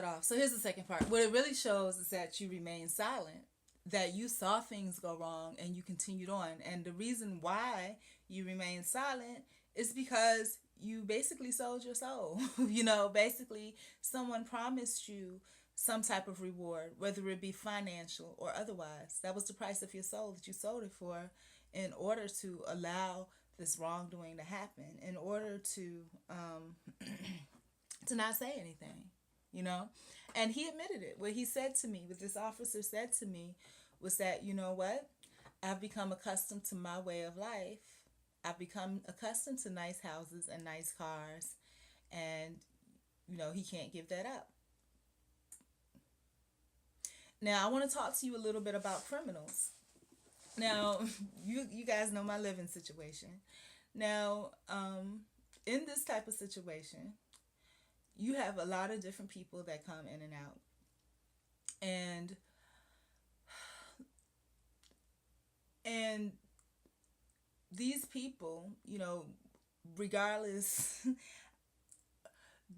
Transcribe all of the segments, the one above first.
off. So here's the second part. What it really shows is that you remain silent, that you saw things go wrong and you continued on. And the reason why you remain silent is because you basically sold your soul. Basically, someone promised you some type of reward, whether it be financial or otherwise. That was the price of your soul that you sold it for in order to allow this wrongdoing to happen, in order to not say anything, you know? And he admitted it. What he said to me, what this officer said to me, was that, you know what? I've become accustomed to my way of life. I've become accustomed to nice houses and nice cars. And, he can't give that up. Now, I want to talk to you a little bit about criminals. Now, you guys know my living situation. Now, in this type of situation, you have a lot of different people that come in and out. And and these people, regardless,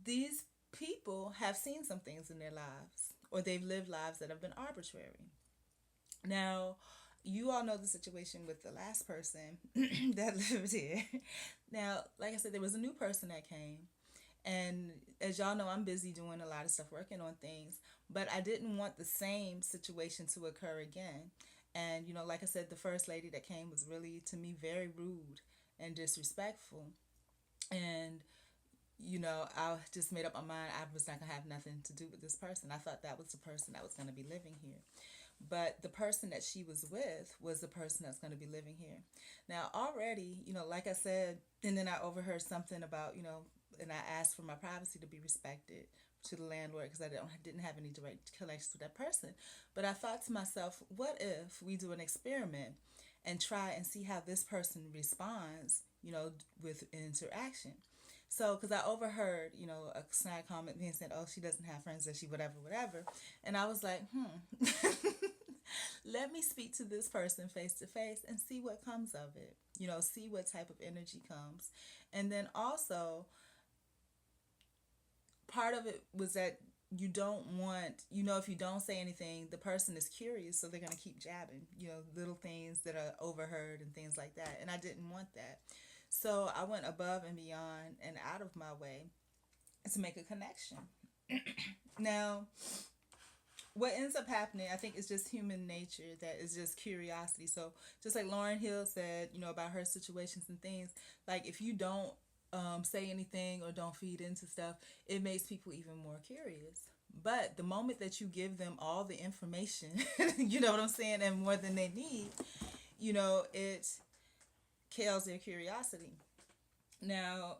these people have seen some things in their lives, or they've lived lives that have been arbitrary. Now, you all know the situation with the last person that lived here. Now, like I said, there was a new person that came. And as y'all know, I'm busy doing a lot of stuff, working on things. But I didn't want the same situation to occur again. And, like I said, the first lady that came was really, to me, very rude and disrespectful. And, I just made up my mind I was not going to have nothing to do with this person. I thought that was the person that was going to be living here. But the person that she was with was the person that's going to be living here. Now, already, like I said, and then I overheard something about, and I asked for my privacy to be respected to the landlord because I didn't have any direct connections with that person. But I thought to myself, what if we do an experiment and try and see how this person responds, with interaction? So, because I overheard, a snide comment being said, oh, she doesn't have friends, that she whatever, whatever. And I was like, let me speak to this person face to face and see what comes of it. See what type of energy comes. And then also, part of it was that you don't want, if you don't say anything, the person is curious, so they're going to keep jabbing, little things that are overheard and things like that. And I didn't want that. So I went above and beyond and out of my way to make a connection. Now, what ends up happening, I think, is just human nature, that is just curiosity. So just like Lauryn Hill said, about her situations and things, like if you don't say anything or don't feed into stuff, it makes people even more curious. But the moment that you give them all the information, you know what I'm saying, and more than they need, it kills their curiosity. Now,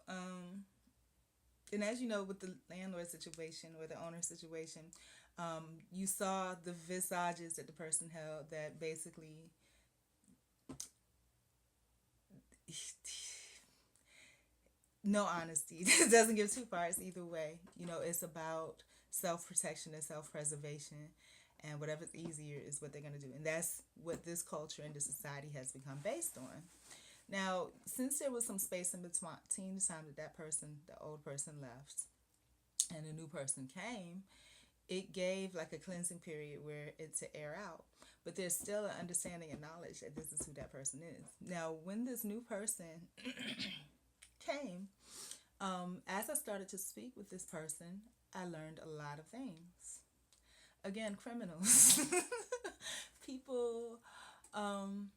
and as you know, with the landlord situation or the owner situation, you saw the visages that the person held that basically no honesty. It doesn't give two parts either way. It's about self-protection and self-preservation, and whatever's easier is what they're going to do. And that's what this culture and this society has become based on. Now, since there was some space in between the time that the old person left, and the new person came, it gave like a cleansing period where it to air out. But there's still an understanding and knowledge that this is who that person is. Now, when this new person came, as I started to speak with this person, I learned a lot of things. Again, criminals, people, and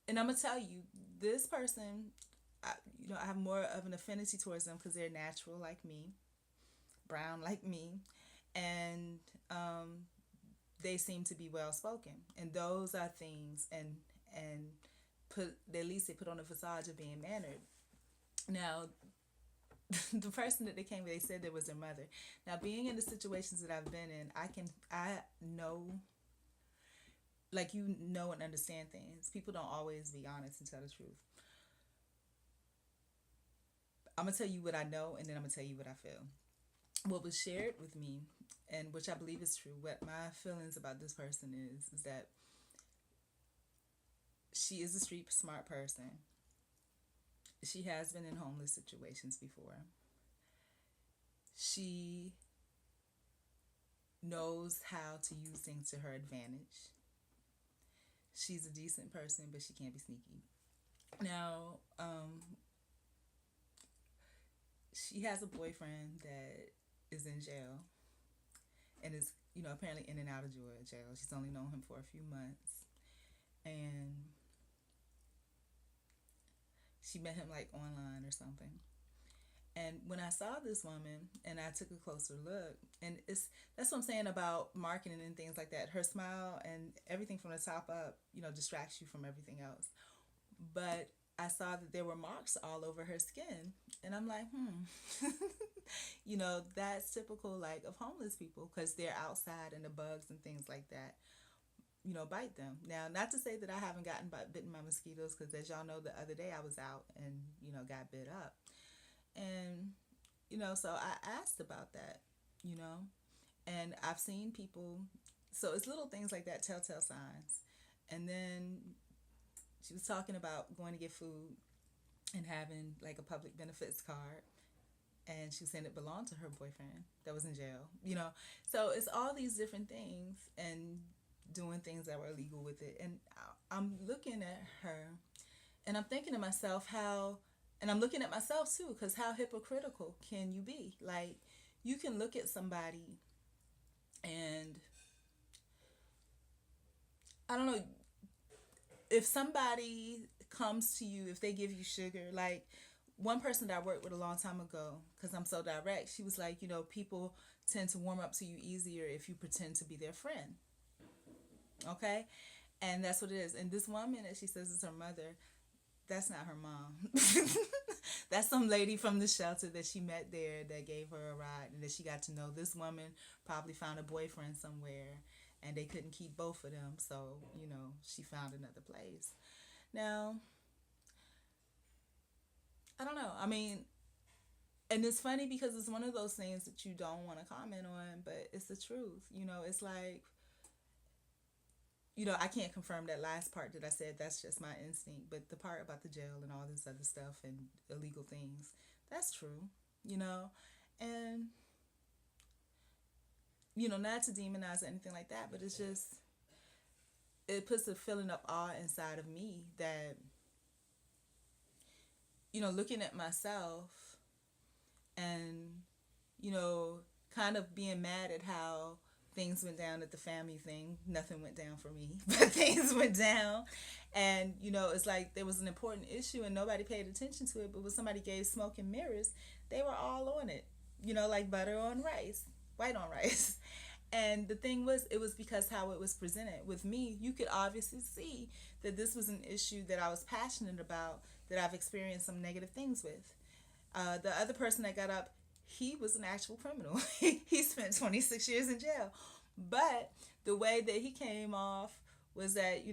I'm gonna tell you, this person, I have more of an affinity towards them because they're natural like me, brown like me, and they seem to be well spoken, and those are things, and put at least they put on a facade of being mannered. Now, the person that they came with, they said there was their mother. Now, being in the situations that I've been in, I know, like, and understand things. People don't always be honest and tell the truth. I'm gonna tell you what I know, and then I'm gonna tell you what I feel. What was shared with me, and which I believe is true, what my feelings about this person is that she is a street smart person. She has been in homeless situations before. She knows how to use things to her advantage. She's a decent person, but she can't be sneaky. Now, she has a boyfriend that is in jail and is, apparently in and out of jail. She's only known him for a few months. And she met him like online or something. And when I saw this woman and I took a closer look, and that's what I'm saying about marketing and things like that. Her smile and everything from the top up, distracts you from everything else. But I saw that there were marks all over her skin, and I'm like, that's typical like of homeless people because they're outside and the bugs and things like that, bite them. Now, not to say that I haven't gotten bitten by mosquitoes, because as y'all know, the other day I was out and got bit up. And, so I asked about that, you know, and I've seen people, so it's little things like that, telltale signs. And then she was talking about going to get food and having like a public benefits card. And she was saying it belonged to her boyfriend that was in jail, So it's all these different things and doing things that were illegal with it. And I'm looking at her and I'm thinking to myself and I'm looking at myself too, because how hypocritical can you be? Like, you can look at somebody and I don't know, if somebody comes to you, if they give you sugar, like one person that I worked with a long time ago, because I'm so direct, she was like, people tend to warm up to you easier if you pretend to be their friend. Okay? And that's what it is. And this woman that she says is her mother, that's not her mom. That's some lady from the shelter that she met there that gave her a ride, and that she got to know. This woman probably found a boyfriend somewhere and they couldn't keep both of them, so she found another place. Now, I don't know, I mean, and it's funny because it's one of those things that you don't want to comment on, but it's the truth. It's like, I can't confirm that last part that I said. That's just my instinct. But the part about the jail and all this other stuff and illegal things, that's true, And, not to demonize or anything like that, but it's just, it puts a feeling of awe inside of me that, looking at myself and, kind of being mad at how things went down at the family thing. Nothing went down for me, but things went down. And, it's like there was an important issue and nobody paid attention to it. But when somebody gave smoke and mirrors, they were all on it, like butter on rice, white on rice. And the thing was, it was because how it was presented. With me, you could obviously see that this was an issue that I was passionate about, that I've experienced some negative things with. The other person that got up, he was an actual criminal. He spent 26 years in jail. But the way that he came off was that,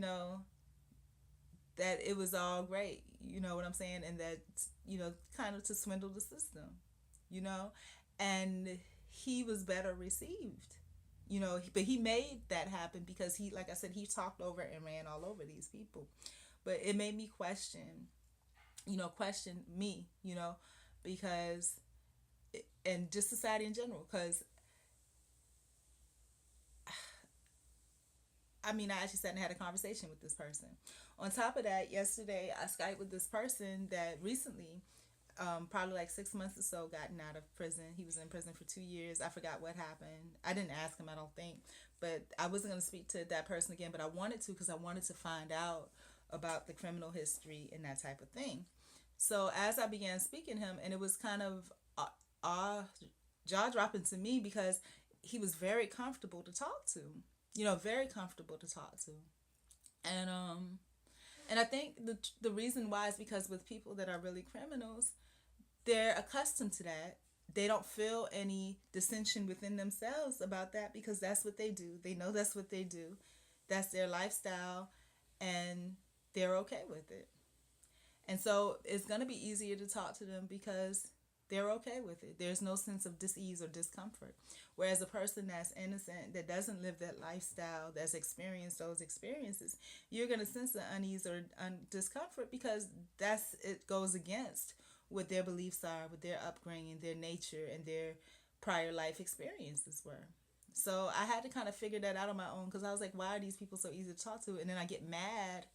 that it was all great. You know what I'm saying? And that, kind of to swindle the system, and he was better received, but he made that happen because he, like I said, he talked over and ran all over these people. But it made me question me, because, and just society in general, because I actually sat and had a conversation with this person. On top of that, yesterday I Skyped with this person that recently, probably like 6 months or so, gotten out of prison. He was in prison for 2 years. I forgot what happened. I didn't ask him, I don't think. But I wasn't going to speak to that person again, but I wanted to, because I wanted to find out about the criminal history and that type of thing. So as I began speaking to him, and it was kind of jaw-dropping to me because he was very comfortable to talk to. Very comfortable to talk to. And I think the reason why is because with people that are really criminals, they're accustomed to that. They don't feel any dissension within themselves about that because that's what they do. They know that's what they do. That's their lifestyle, and they're okay with it. And so it's going to be easier to talk to them because they're okay with it. There's no sense of dis-ease or discomfort. Whereas a person that's innocent, that doesn't live that lifestyle, that's experienced those experiences, you're going to sense the unease or discomfort because it goes against what their beliefs are, what their upbringing, their nature, and their prior life experiences were. So I had to kind of figure that out on my own because I was like, why are these people so easy to talk to? And then I get mad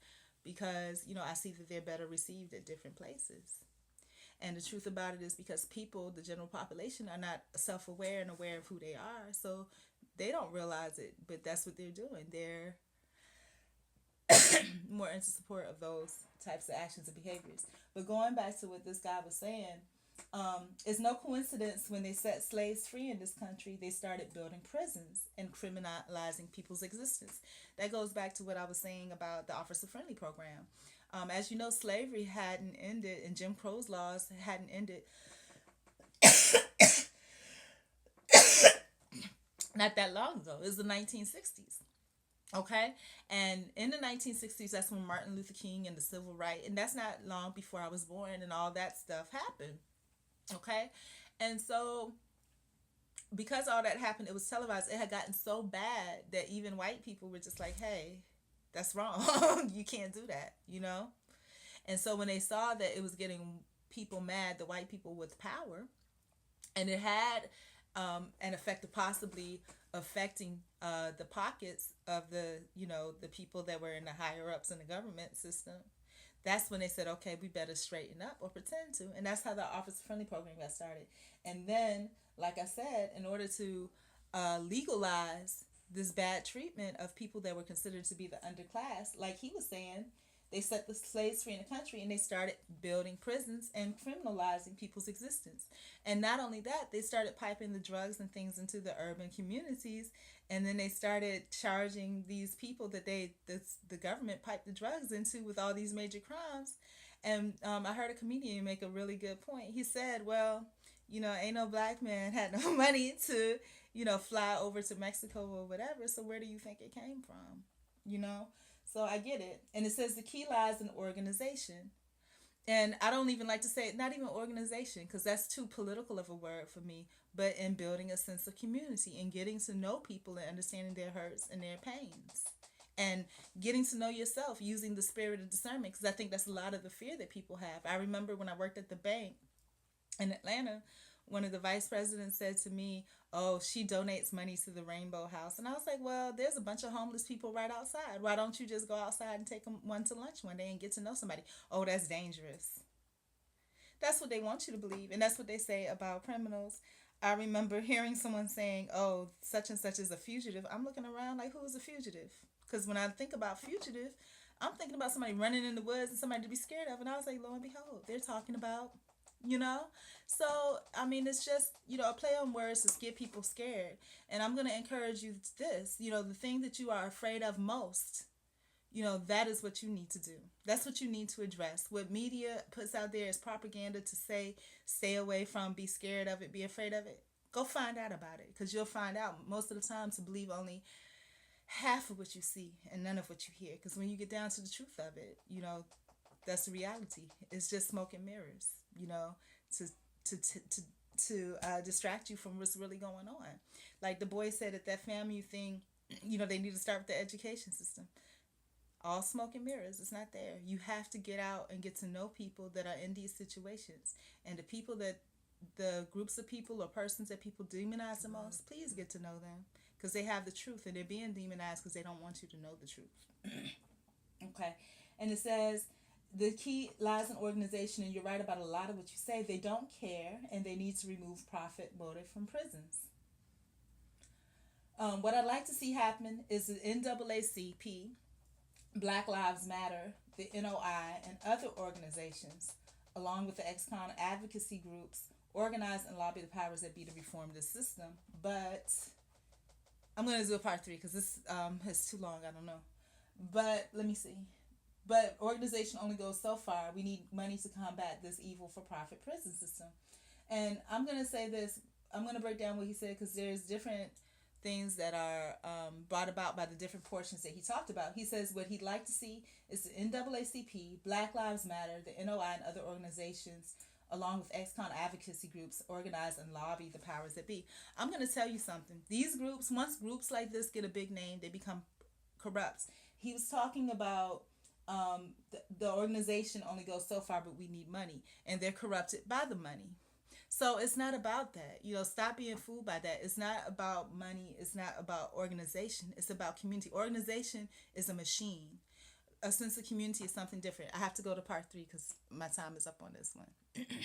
because, I see that they're better received at different places. And the truth about it is because people, the general population, are not self aware and aware of who they are. So they don't realize it, but that's what they're doing. They're more into support of those types of actions and behaviors. But going back to what this guy was saying, it's no coincidence when they set slaves free in this country, they started building prisons and criminalizing people's existence. That goes back to what I was saying about the Officer Friendly program. As you know, slavery hadn't ended and Jim Crow's laws hadn't ended not that long ago. It was the 1960s. Okay, and in the 1960s, that's when Martin Luther King and the civil rights, and that's not long before I was born, and all that stuff happened. Okay, and so because all that happened, it was televised. It had gotten so bad that even white people were just like, "Hey, that's wrong. You can't do that." And so when they saw that it was getting people mad, the white people with power, and it had an effect of possibly affecting the pockets of the people that were in the higher ups in the government system. That's when they said, okay, we better straighten up or pretend to, and that's how the Officer Friendly program got started. And then, like I said, in order to legalize this bad treatment of people that were considered to be the underclass, like he was saying, they set the slaves free in the country and they started building prisons and criminalizing people's existence. And not only that, they started piping the drugs and things into the urban communities. And then they started charging these people that the government piped the drugs into with all these major crimes. And I heard a comedian make a really good point. He said, well, ain't no black man had no money to, fly over to Mexico or whatever. So where do you think it came from? You know? So I get it. And it says the key lies in organization. And I don't even like to say it, not even organization, because that's too political of a word for me, but in building a sense of community and getting to know people and understanding their hurts and their pains. And getting to know yourself using the spirit of discernment, because I think that's a lot of the fear that people have. I remember when I worked at the bank in Atlanta, one of the vice presidents said to me, "Oh, she donates money to the Rainbow House." And I was like, well, there's a bunch of homeless people right outside. Why don't you just go outside and take them one to lunch one day and get to know somebody? Oh, that's dangerous. That's what they want you to believe. And that's what they say about criminals. I remember hearing someone saying, oh, such and such is a fugitive. I'm looking around like, who is a fugitive? Because when I think about fugitive, I'm thinking about somebody running in the woods and somebody to be scared of. And I was like, lo and behold, they're talking about, you know? So, I mean, it's just, a play on words to get people scared. And I'm going to encourage you to this, the thing that you are afraid of most, that is what you need to do. That's what you need to address. What media puts out there is propaganda to say, stay away from, be scared of it, be afraid of it. Go find out about it, because you'll find out most of the time to believe only half of what you see and none of what you hear. Because when you get down to the truth of it, that's the reality. It's just smoke and mirrors, to to to to to distract you from what's really going on. Like the boy said at that FAMU thing, they need to start with the education system. All smoke and mirrors. It's not there. You have to get out and get to know people that are in these situations. And the groups of people or persons that people demonize the most, please get to know them, because they have the truth and they're being demonized because they don't want you to know the truth. Okay. And it says the key lies in organization, and you're right about a lot of what you say. They don't care, and they need to remove profit motive from prisons. What I'd like to see happen is the NAACP, Black Lives Matter, the NOI, and other organizations, along with the ex-con advocacy groups, organize and lobby the powers that be to reform this system. But I'm going to do a part 3 because this is too long. I don't know. But let me see. But organization only goes so far. We need money to combat this evil for-profit prison system. And I'm going to say this. I'm going to break down what he said, because there's different things that are brought about by the different portions that he talked about. He says what he'd like to see is the NAACP, Black Lives Matter, the NOI, and other organizations, along with ex-con advocacy groups, organize and lobby the powers that be. I'm going to tell you something. These groups, once groups like this get a big name, they become corrupt. He was talking about the organization only goes so far, but we need money, and they're corrupted by the money. So it's not about that. Stop being fooled by that. It's not about money. It's not about organization. It's about community. Organization is a machine. A sense of community is something different. I have to go to part 3 because my time is up on this one.